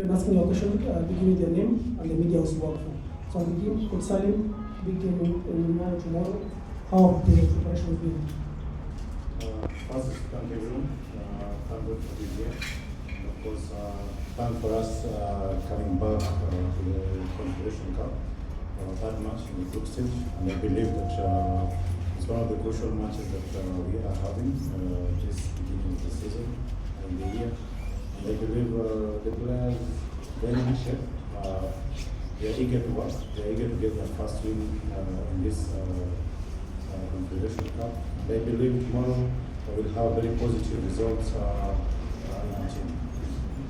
When asking your question, begin with your name and the media you work for. So I'll begin with Salim, big game in tomorrow. How have the preparation been? First, thank everyone. Thank God for this year. And of course, thank for us coming back to the Confederation Cup. That match in the group stage, and I believe that it's one of the crucial matches that we are having this beginning of the season and the year. And I believe the players very in shape. They are eager to work. They are eager to get their first win in this Confederation Cup. And I believe tomorrow we will have very positive results in our team.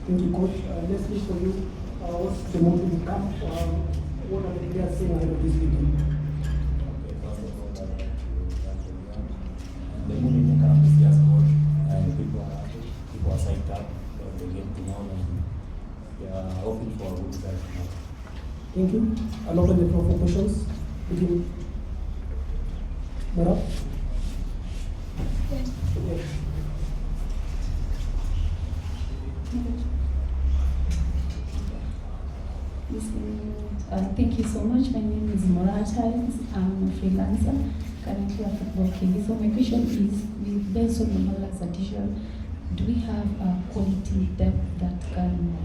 Thank you, Coach. Leslie, for you, what's the move in the camp? What are the players saying ahead of this weekend? Okay, first of all, I'd like to thank everyone. And the mood in the camp is just good, and people are happy, people are psyched up for the game tomorrow, and we are hoping for a good result tomorrow. Thank you. I'll open the floor for questions. Begin. Mara? Yes. Thank you so much. My name is Morata. I'm a freelancer, currently a football KD. So my question is, based on the Mala's addition, do we have a quality depth that can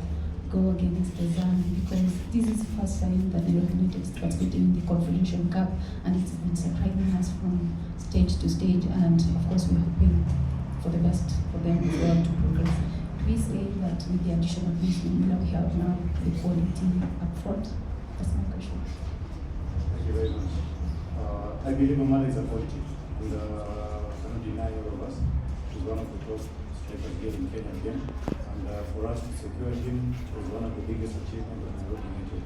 go against Azam? Because this is the first time that Nairobi United is participating in the Confederation Cup, and it's been surprising us from stage to stage. And of course, we're hoping for the best for them as well to progress. We say that with the addition of this Mila we have now the quality up front? That's my question. Thank you very much. I believe Omar is a quality, and cannot deny all of us. He's one of the top strikers here in Kenya again, and for us to secure him was one of the biggest achievements of Nairobi United.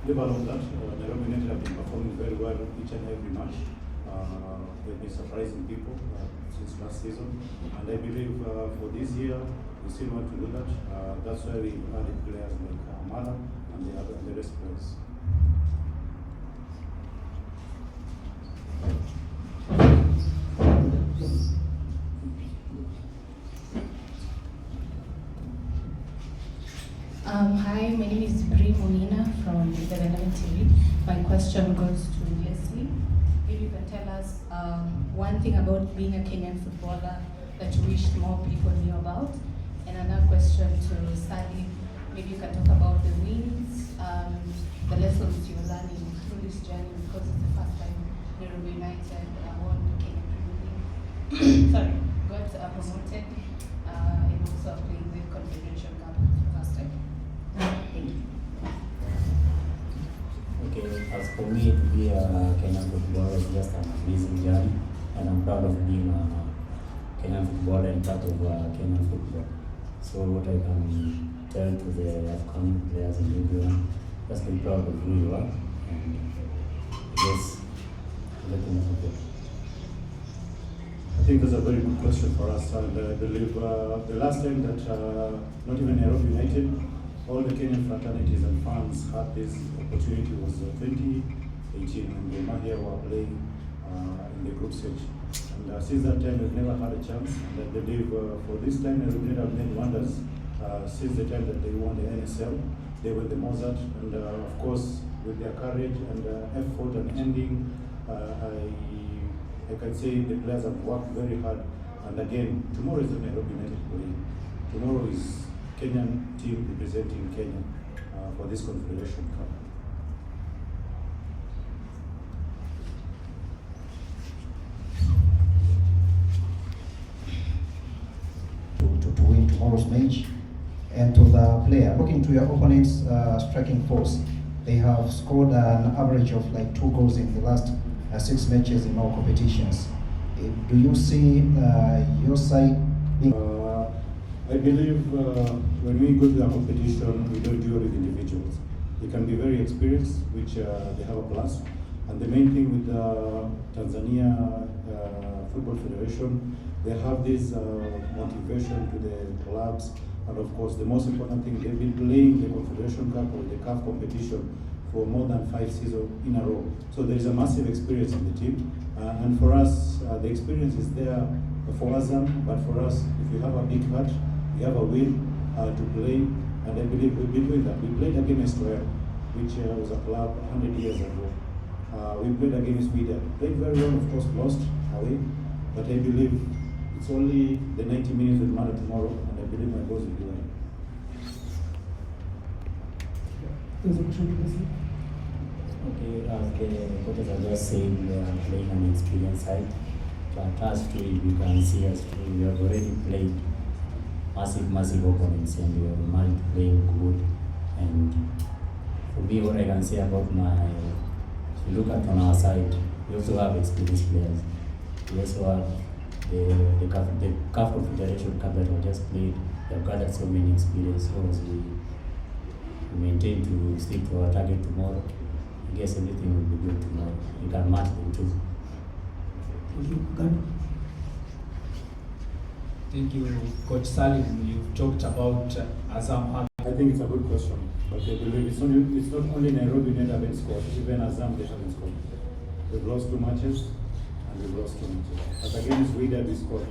Leave alone that, Nairobi United have been performing very well each and every match. They've been surprising people since last season, and I believe for this year we still want to do that. That's why we added players like Amala and the rest players. Hi, my name is Bri Monina from the Azam TV. My question goes to Leslie. If you can tell us one thing about being a Kenyan footballer that you wish more people knew about. And another question to Salim. Maybe you can talk about the wins, the lessons you're learning through this journey, because it's the first time Nairobi United won the Kenyan Premier League. Sorry, got promoted and also playing the Confederation Cup for the first time. Thank you. Okay, as for me, to be a Kenyan footballer is just an amazing journey, and I'm proud of being a Kenyan footballer and part of Kenyan football. So what I can tell to the upcoming players and everyone, just be proud of who you are, and yes, everything is okay. I think that's a very good question for us, and I believe the last time that not even Nairobi United, all the Kenyan fraternities and fans had this opportunity was 2018 when the Mahia were playing in the group stage. And since that time, we've never had a chance. And I believe for this time, Nairobi United have made wonders since the time that they won the NSL. They were the Mozart, and of course, with their courage and effort and ending, I can say the players have worked very hard. And again, tomorrow is the Nairobi United play. Tomorrow is Kenyan team representing Kenya for this Confederation Cup. To win tomorrow's match, and to the player, looking to your opponent's striking force, they have scored an average of like 2 goals in the last 6 matches in all competitions. Do you see your side being? I believe when we go to the competition, we don't deal with individuals. They can be very experienced, which they have a plus. And the main thing with Tanzania Football Federation, they have this motivation to the clubs. And of course, the most important thing, they've been playing the Confederation Cup or the CAF competition for more than 5 seasons in a row. So there is a massive experience in the team. And for us, the experience is there for Azam, but for us, if you have a big heart, you have a will to play, And I believe we've been doing that. We played against Royal, which was a club 100 years ago. We played against Sweden. Played very well, of course, lost away. But I believe it's only the 90 minutes will matter tomorrow, and I believe my boys will do well. There's a question to listen. Okay, as the coaches have just said, we are playing an experienced side. But us too, you can see us too, we have already played massive opponents, and we have managed to play good. And for me, what I can say about if you look at on our side, we also have experienced players. We also have the CAF Confederation Cup that we just played. They have gathered so many experience. So as we maintain to stick to our target tomorrow, I guess everything will be good tomorrow. We can match them too. Thank you. Gani? Thank you, Coach Salim. You've talked about Azam. I think it's a good question, but I believe it's not only Nairobi United haven't scored, even Azam they haven't scored. We've lost 2 matches, and we've lost 2 matches. But against Wydad we scored.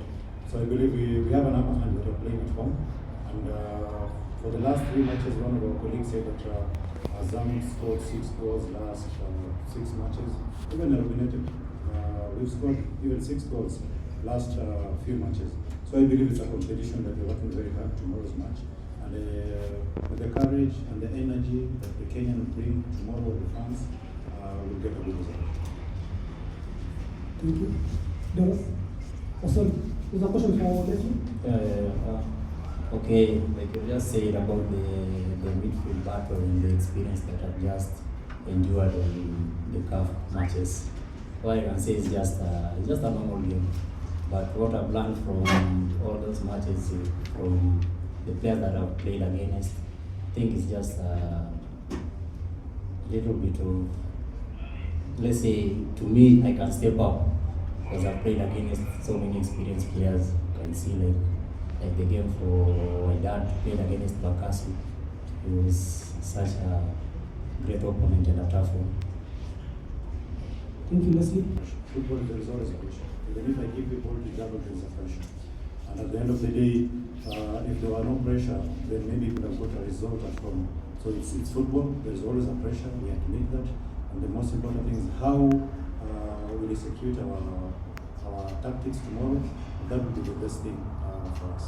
So I believe we have an upper hand that we're playing at home. And for the last 3 matches, one of our colleagues said that Azam scored 6 goals last 6 matches. Even Nairobi United, we've scored even 6 goals last few matches. So I believe it's a competition that we're working very hard tomorrow's match. And with the courage and the energy that the Kenyan will bring tomorrow with the fans, we'll get a good result. Thank you. Doris? Oh, sorry. There's a question for Leslie. Okay, like you just said about the midfield battle and the experience that I've just endured on the CAF matches. What I can say is just a normal game. But what I've learned from all those matches, from the players that I've played against, I think it's just a little bit of, let's say, to me, I can step up because I've played against so many experienced players. You can see like the game for my dad played against Bakasu. It was such a great opponent and a tough one. Thank you, Leslie. Football, there is always a pressure. Even if I give the ball to Jabal, there is a pressure. And at the end of the day, if there were no pressure, then maybe we could have got a result at home. So it's football, there's always a pressure, we have to make that. And the most important thing is how we execute our tactics tomorrow. That would be the best thing for us.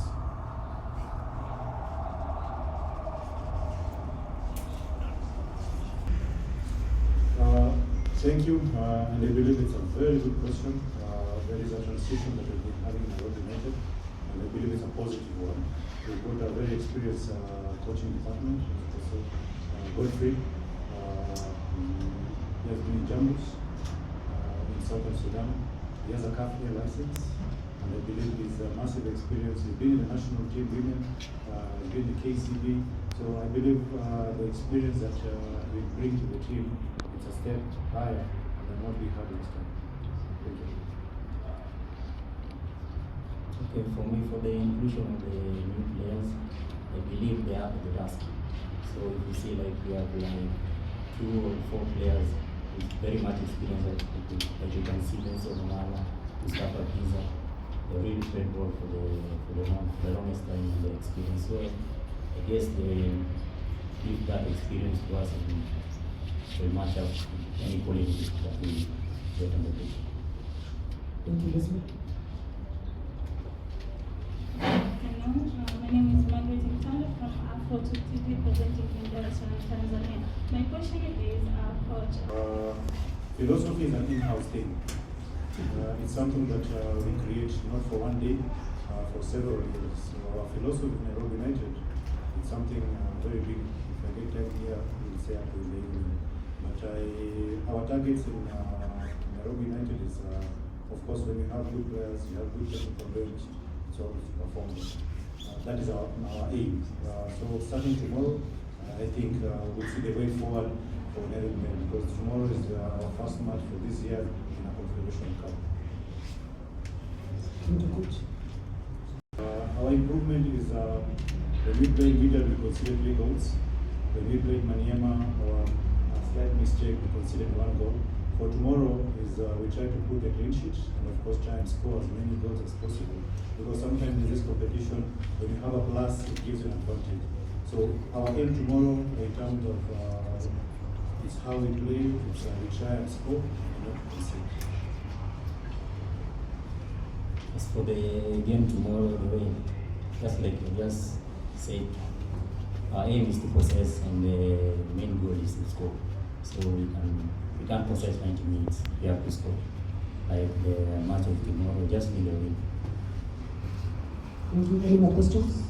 Thank you, and I believe it's a very good question. There is a transition that we've been having in Nairobi United, and I believe it's a positive one. We've got a very experienced coaching department, Professor Godfrey. He has been in Jambus in southern Sudan. He has a CAF license, and I believe he's a massive experience. He's been in the national team women, he's been in the KCB. So I believe the experience that we bring to the team, it's a step higher than what we had last time. Thank you. Okay, for me, for the inclusion of the new players, I believe they are the task. So if you see like we have like 2 or 4 players with very much experience, like you can see Benson Omala, Mustafa Pisa, they really played ball for the longest time in the experience. So I guess they give that experience to us and will match up any quality that we get on the pitch. Thank you, Leslie. Hello, my name is Margaret Mtanda from Afro TV presenting in Dar es Salaam, Tanzania. My question is, Coach. Philosophy is an in-house thing. It's something that we create not for one day, for several years. So our philosophy in Nairobi United, it's something very big. If I get time here, we'll say after the evening. But our targets in Nairobi United is, of course, when you have good players, you have good technical bench, it's always performing. That is our aim. So starting tomorrow, I think we'll see the way forward for Nairobi United, because tomorrow is our first match for this year in a Confederation Cup. Thank you, Coach. Our improvement is when we played Wydad, we conceded 3 goals. When we played Maniema, a slight mistake, we conceded 1 goal. For tomorrow is we try to put a clean sheet and of course try and score as many goals as possible. Because sometimes in this competition, when you have a plus, it gives you an advantage. So our aim tomorrow in terms of is how we play, it's we try and score and not concede. As for the game tomorrow, the way, just like you just said, our aim is to possess and the main goal is to score. So we can't possess 90 minutes, we have to score. Like the match of tomorrow, just need a win. Thank you. Any more questions?